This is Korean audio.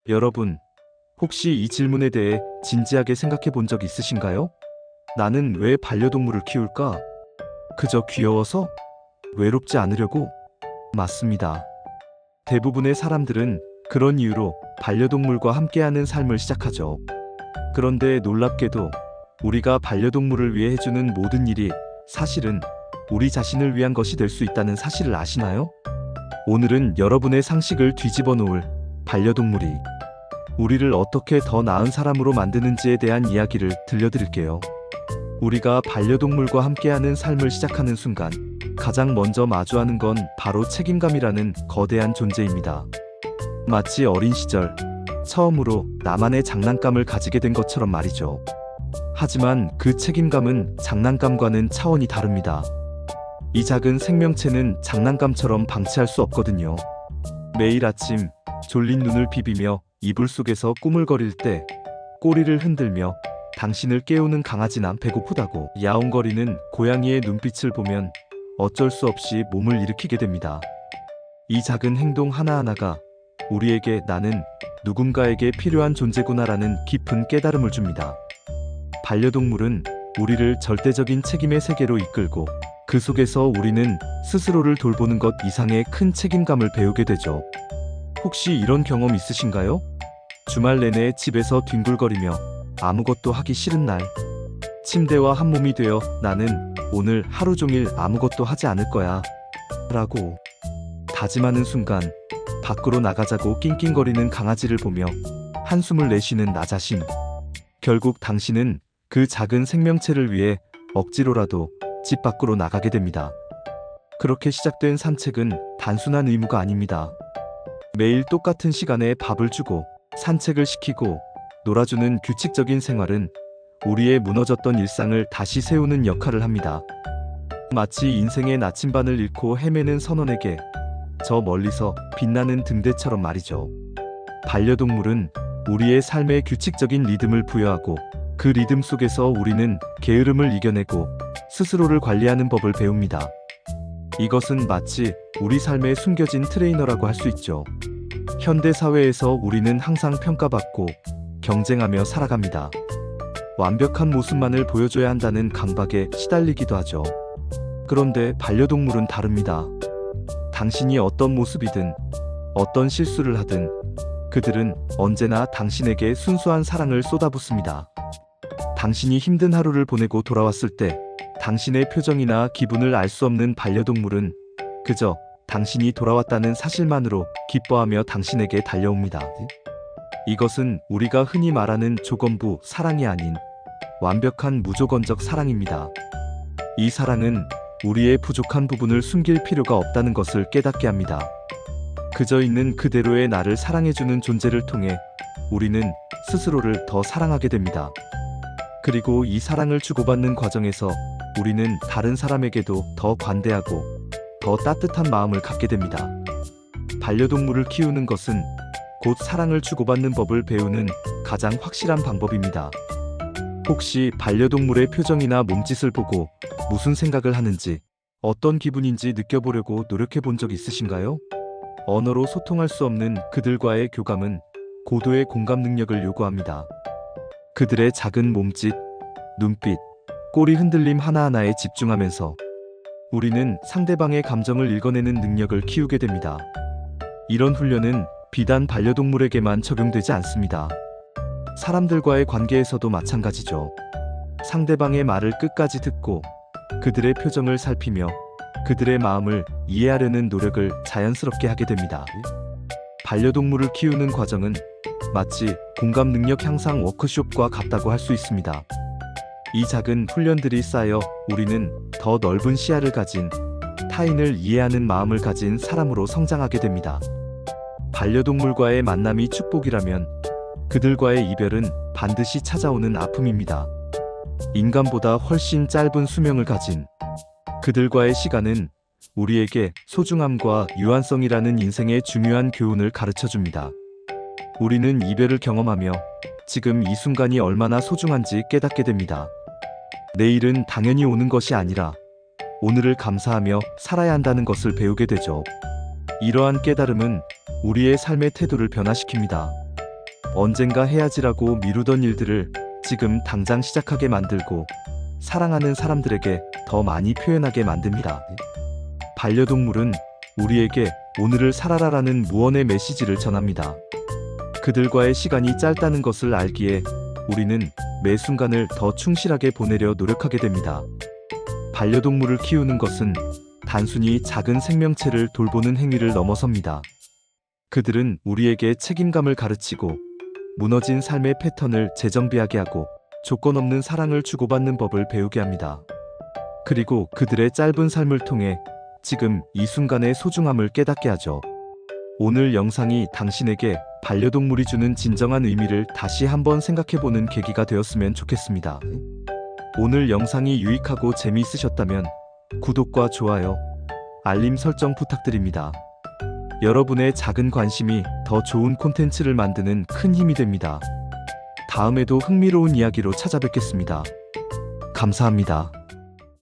여러분, 혹시 이 질문에 대해 진지하게 생각해 본 적 있으신가요? 나는 왜 반려동물을 키울까? 그저 귀여워서? 외롭지 않으려고? 맞습니다. 대부분의 사람들은 그런 이유로 반려동물과 함께하는 삶을 시작하죠. 그런데 놀랍게도 우리가 반려동물을 위해 해주는 모든 일이 사실은 우리 자신을 위한 것이 될 수 있다는 사실을 아시나요? 오늘은 여러분의 상식을 뒤집어 놓을 반려동물이 우리를 어떻게 더 나은 사람으로 만드는지에 대한 이야기를 들려드릴게요. 우리가 반려동물과 함께하는 삶을 시작하는 순간 가장 먼저 마주하는 건 바로 책임감이라는 거대한 존재입니다. 마치 어린 시절 처음으로 나만의 장난감을 가지게 된 것처럼 말이죠. 하지만 그 책임감은 장난감과는 차원이 다릅니다. 이 작은 생명체는 장난감처럼 방치할 수 없거든요. 매일 아침 졸린 눈을 비비며 이불 속에서 꾸물거릴 때 꼬리를 흔들며 당신을 깨우는 강아지나 배고프다고 야옹거리는 고양이의 눈빛을 보면 어쩔 수 없이 몸을 일으키게 됩니다. 이 작은 행동 하나하나가 우리에게 나는 누군가에게 필요한 존재구나라는 깊은 깨달음을 줍니다. 반려동물은 우리를 절대적인 책임의 세계로 이끌고 그 속에서 우리는 스스로를 돌보는 것 이상의 큰 책임감을 배우게 되죠. 혹시 이런 경험 있으신가요? 주말 내내 집에서 뒹굴거리며 아무것도 하기 싫은 날, 침대와 한 몸이 되어 나는 오늘 하루 종일 아무것도 하지 않을 거야 라고 다짐하는 순간 밖으로 나가자고 낑낑거리는 강아지를 보며 한숨을 내쉬는 나 자신. 결국 당신은 그 작은 생명체를 위해 억지로라도 집 밖으로 나가게 됩니다. 그렇게 시작된 산책은 단순한 의무가 아닙니다. 매일 똑같은 시간에 밥을 주고 산책을 시키고 놀아주는 규칙적인 생활은 우리의 무너졌던 일상을 다시 세우는 역할을 합니다. 마치 인생의 나침반을 잃고 헤매는 선원에게 저 멀리서 빛나는 등대처럼 말이죠. 반려동물은 우리의 삶에 규칙적인 리듬을 부여하고 그 리듬 속에서 우리는 게으름을 이겨내고 스스로를 관리하는 법을 배웁니다. 이것은 마치 우리 삶에 숨겨진 트레이너라고 할 수 있죠. 현대 사회에서 우리는 항상 평가받고 경쟁하며 살아갑니다. 완벽한 모습만을 보여줘야 한다는 강박에 시달리기도 하죠. 그런데 반려동물은 다릅니다. 당신이 어떤 모습이든 어떤 실수를 하든 그들은 언제나 당신에게 순수한 사랑을 쏟아붓습니다. 당신이 힘든 하루를 보내고 돌아왔을 때 당신의 표정이나 기분을 알 수 없는 반려동물은 그저 당신이 돌아왔다는 사실만으로 기뻐하며 당신에게 달려옵니다. 이것은 우리가 흔히 말하는 조건부 사랑이 아닌 완벽한 무조건적 사랑입니다. 이 사랑은 우리의 부족한 부분을 숨길 필요가 없다는 것을 깨닫게 합니다. 그저 있는 그대로의 나를 사랑해주는 존재를 통해 우리는 스스로를 더 사랑하게 됩니다. 그리고 이 사랑을 주고받는 과정에서 우리는 다른 사람에게도 더 관대하고 더 따뜻한 마음을 갖게 됩니다. 반려동물을 키우는 것은 곧 사랑을 주고받는 법을 배우는 가장 확실한 방법입니다. 혹시 반려동물의 표정이나 몸짓을 보고 무슨 생각을 하는지, 어떤 기분인지 느껴보려고 노력해 본 적 있으신가요? 언어로 소통할 수 없는 그들과의 교감은 고도의 공감 능력을 요구합니다. 그들의 작은 몸짓, 눈빛, 꼬리 흔들림 하나하나에 집중하면서 우리는 상대방의 감정을 읽어내는 능력을 키우게 됩니다. 이런 훈련은 비단 반려동물에게만 적용되지 않습니다. 사람들과의 관계에서도 마찬가지죠. 상대방의 말을 끝까지 듣고 그들의 표정을 살피며 그들의 마음을 이해하려는 노력을 자연스럽게 하게 됩니다. 반려동물을 키우는 과정은 마치 공감 능력 향상 워크숍과 같다고 할 수 있습니다. 이 작은 훈련들이 쌓여 우리는 더 넓은 시야를 가진 타인을 이해하는 마음을 가진 사람으로 성장하게 됩니다. 반려동물과의 만남이 축복이라면 그들과의 이별은 반드시 찾아오는 아픔입니다. 인간보다 훨씬 짧은 수명을 가진 그들과의 시간은 우리에게 소중함과 유한성이라는 인생의 중요한 교훈을 가르쳐줍니다. 우리는 이별을 경험하며 지금 이 순간이 얼마나 소중한지 깨닫게 됩니다. 내일은 당연히 오는 것이 아니라 오늘을 감사하며 살아야 한다는 것을 배우게 되죠. 이러한 깨달음은 우리의 삶의 태도를 변화시킵니다. 언젠가 해야지라고 미루던 일들을 지금 당장 시작하게 만들고 사랑하는 사람들에게 더 많이 표현하게 만듭니다. 반려동물은 우리에게 오늘을 살아라라는 무언의 메시지를 전합니다. 그들과의 시간이 짧다는 것을 알기에 우리는 매 순간을 더 충실하게 보내려 노력하게 됩니다. 반려동물을 키우는 것은 단순히 작은 생명체를 돌보는 행위를 넘어섭니다. 그들은 우리에게 책임감을 가르치고 무너진 삶의 패턴을 재정비하게 하고 조건 없는 사랑을 주고받는 법을 배우게 합니다. 그리고 그들의 짧은 삶을 통해 지금 이 순간의 소중함을 깨닫게 하죠. 오늘 영상이 당신에게 반려동물이 주는 진정한 의미를 다시 한번 생각해보는 계기가 되었으면 좋겠습니다. 오늘 영상이 유익하고 재미있으셨다면 구독과 좋아요, 알림 설정 부탁드립니다. 여러분의 작은 관심이 더 좋은 콘텐츠를 만드는 큰 힘이 됩니다. 다음에도 흥미로운 이야기로 찾아뵙겠습니다. 감사합니다.